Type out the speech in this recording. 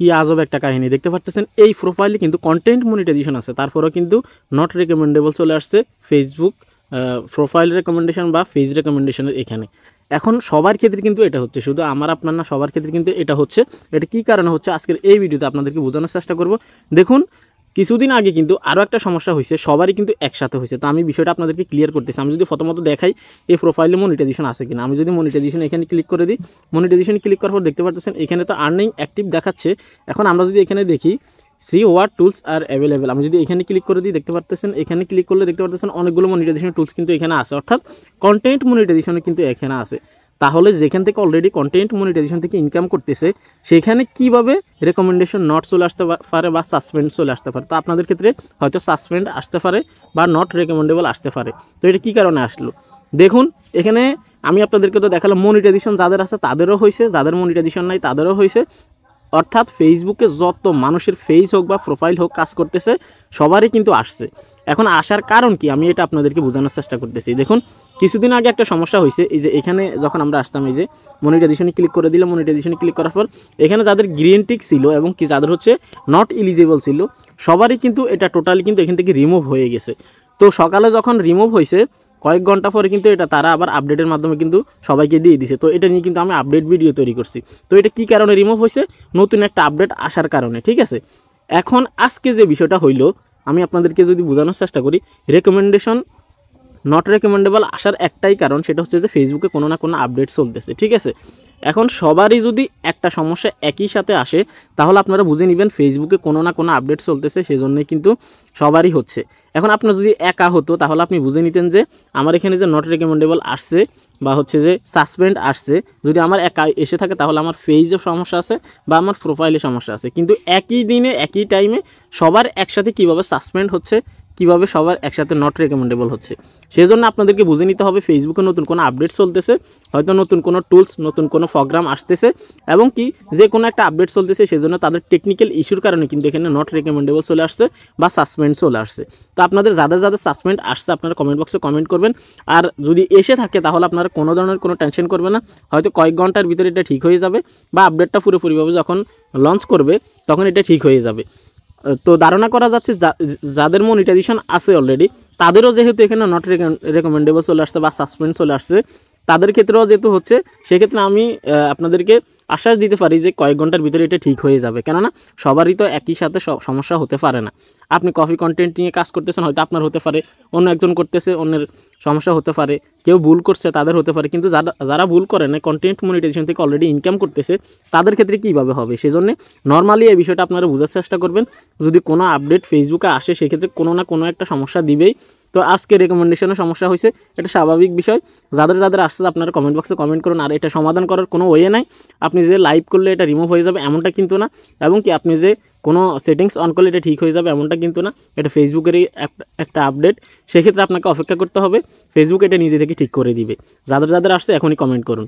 কি আজব একটা কাহিনী দেখতে পাচ্ছেন, এই প্রোফাইলে কিন্তু কন্টেন্ট মনিটাইজেশন আছে, তারপরেও কিন্তু নট রেকমেন্ডেবল চলে আসছে ফেসবুক প্রোফাইল রেকমেন্ডেশন বা পেজ রেকমেন্ডেশনের এখানে। এখন সবার ক্ষেত্রে কিন্তু এটা হচ্ছে, শুধু আমার আপনার না, সবার ক্ষেত্রে কিন্তু এটা হচ্ছে। এটা কী কারণে হচ্ছে আজকের এই ভিডিওতে আপনাদেরকে বোঝানোর চেষ্টা করব। দেখুন, কিছুদিন আগে কিন্তু আরও একটা সমস্যা হয়েছে, সবারই কিন্তু একসাথে হয়েছে। তো আমি বিষয়টা আপনাদেরকে ক্লিয়ার করতেছি। আমি যদি প্রথমত দেখাই এই প্রোফাইলে মনিটাইজেশন আছে কিনা, আমি যদি মনিটাইজেশন এখানে ক্লিক করে দিই, মনিটাইজেশন ক্লিক করার পর দেখতে পাচ্ছেন এখানে তো আর্নিং অ্যাক্টিভ দেখাচ্ছে। এখন আমরা যদি এখানে দেখি see what tools are available, আমি যদি এখানে ক্লিক করে দিই দেখতে পাচ্ছেন, এখানে ক্লিক করলে দেখতে পাচ্ছেন অনেকগুলো মনিটাইজেশন টুলস কিন্তু এখানে আছে, অর্থাৎ কন্টেন্ট মনিটাইজেশন কিন্তু এখানে আছে। তাহলে যেখান থেকে অলরেডি কন্টেন্ট মনিটাইজেশন থেকে ইনকাম করতেছে, সেখানে কিভাবে রেকমেন্ডেশন নট চলে আসতে পারে বা সাসপেন্ড চলে আসতে পারে। তো আপনাদের ক্ষেত্রে হয়তো সাসপেন্ড আসতে পারে বা নট রেকমেন্ডেবল আসতে পারে। তো এটা কী কারণে আসলো দেখুন, এখানে আমি আপনাদেরকে তো দেখালাম মনিটাইজেশন যাদের আছে তাদেরও হয়েছে, যাদের মনিটাইজেশন নাই তাদেরও হয়েছে। অর্থাৎ ফেসবুকে যত মানুষের ফেস হোক বা প্রোফাইল হোক কাজ করতেছে, সবারই কিন্তু আসছে। এখন আসার কারণ কি আমি এটা আপনাদেরকে বোঝানোর চেষ্টা করতেছি। দেখুন, কিছুদিন আগে একটা সমস্যা হয়েছে, এই যে এখানে যখন আমরা আসতাম, এই যে মনিটাইজেশনে ক্লিক করে দিলাম, মনিটাইজেশনে ক্লিক করার পর এখানে যাদের গ্রিন টিক ছিল এবং কি যাদের হচ্ছে নট এলিজিবল ছিল, সবারই কিন্তু এটা টোটালি কিন্তু এখান থেকে রিমুভ হয়ে গেছে। তো সকালে যখন রিমুভ হয়েছে, কয়েক ঘন্টা পরে কিন্তু এটা তারা আবার আপডেটের মাধ্যমে কিন্তু সবাইকে দিয়ে দিছে। তো এটা নিয়ে কিন্তু আমি আপডেট ভিডিও তৈরি করছি। তো এটা কী কারণে রিমুভ হয়েছে, নতুন একটা আপডেট আসার কারণে, ঠিক আছে। এখন আজকে যে বিষয়টা হইল, আমি আপনাদেরকে যদি বোঝানোর চেষ্টা করি, রেকমেন্ডেশন নট রেকমেন্ডেবল আসার একটাই কারণ, সেটা হচ্ছে যে ফেসবুকে কোনো না কোনো আপডেট চলতেছে, ঠিক আছে। এখন সবারই যদি একটা সমস্যা একই সাথে আসে, তাহলে আপনারা বুঝে নেবেন ফেসবুকে কোনো না কোনো আপডেট চলতেছে, সেজন্যই কিন্তু সবারই হচ্ছে। এখন আপনার যদি একা হতো, তাহলে আপনি বুঝে নিতেন যে আমার এখানে যে নট রেকমেন্ডেবল আসছে বা হচ্ছে যে সাসপেন্ড আসছে, যদি আমার একা এসে থাকে তাহলে আমার পেজে সমস্যা আছে বা আমার প্রোফাইলে সমস্যা আছে। কিন্তু একই দিনে একই টাইমে সবার একসাথে কীভাবে সাসপেন্ড হচ্ছে, কীভাবে সবার একসাথে নট রেকমেন্ডেবল হচ্ছে, সেই জন্য আপনাদেরকে বুঝে নিতে হবে ফেসবুকে নতুন কোনো আপডেট চলতেছে, হয়তো নতুন কোনো টুলস, নতুন কোনো প্রোগ্রাম আসতেছে, এবং কি যে কোনো একটা আপডেট চলতেছে, সেজন্য তাদের টেকনিক্যাল ইস্যুর কারণে কিন্তু এখানে নট রেকমেন্ডেবল চলে আসছে বা সাসপেন্ড চলে আসছে। তো আপনাদের যাদের যাদের সাসপেন্ড আসছে আপনারা কমেন্ট বক্সে কমেন্ট করবেন। আর যদি এসে থাকে তাহলে আপনারা কোনো ধরনের কোনো টেনশন করবেন না, হয়তো কয়েক ঘন্টার ভিতরে এটা ঠিক হয়ে যাবে, বা আপডেটটা পুরোপুরিভাবে যখন লঞ্চ করবে তখন এটা ঠিক হয়ে যাবে। তো ধারণা করা যাচ্ছে যাদের মনিটাইজেশন আছে অলরেডি, তাদেরও যেহেতু এখানে নট রেকমেন্ডেবল চলে আসছে বা সাসপেন্ড চলে আসছে, তাদের ক্ষেত্রেও যেহেতু হচ্ছে, সেক্ষেত্রে আমি আপনাদেরকে আশ্বাস দিতে পারি যে কয়েক ঘন্টার ভিতরে এটা ঠিক হয়ে যাবে। কেননা সবারই তো একই সাথে সমস্যা হতে পারে না। আপনি কপি কন্টেন্ট নিয়ে কাজ করতেছেন, হয়তো আপনার হতে পারে, অন্য একজন করতেছে, অন্যের সমস্যা হতে পারে, কেউ ভুল করছে তাদের হতে পারে। কিন্তু যারা ভুল করে না, কন্টেন্ট মনিটাইজেশন থেকে অলরেডি ইনকাম করতেছে, তাদের ক্ষেত্রে কীভাবে হবে, সেজন্য নর্মালি এই বিষয়টা আপনারা বোঝার চেষ্টা করবেন। যদি কোনো আপডেট ফেসবুকে আসে, সেক্ষেত্রে কোনো না কোনো একটা সমস্যা দিবেই। তো আজকে রেকমেন্ডেশনের সমস্যা হয়েছে, এটা স্বাভাবিক বিষয়। যাদের যাদের আসছে আপনারা কমেন্ট বক্সে কমেন্ট করুন। আর এটা সমাধান করার কোনো ওয়ে নাই, আপনি যে লাইভ করলে এটা রিমুভ হয়ে যাবে এমনটা কিন্তু না, এবং কি আপনি যে কোনো সেটিংস অন করলে এটা ঠিক হয়ে যাবে এমনটা কিন্তু না। এটা ফেসবুকেরই একটা আপডেট, সেক্ষেত্রে আপনাকে অপেক্ষা করতে হবে, ফেসবুক এটা নিজে থেকে ঠিক করে দিবে। যাদের যাদের আসছে এখনই কমেন্ট করুন।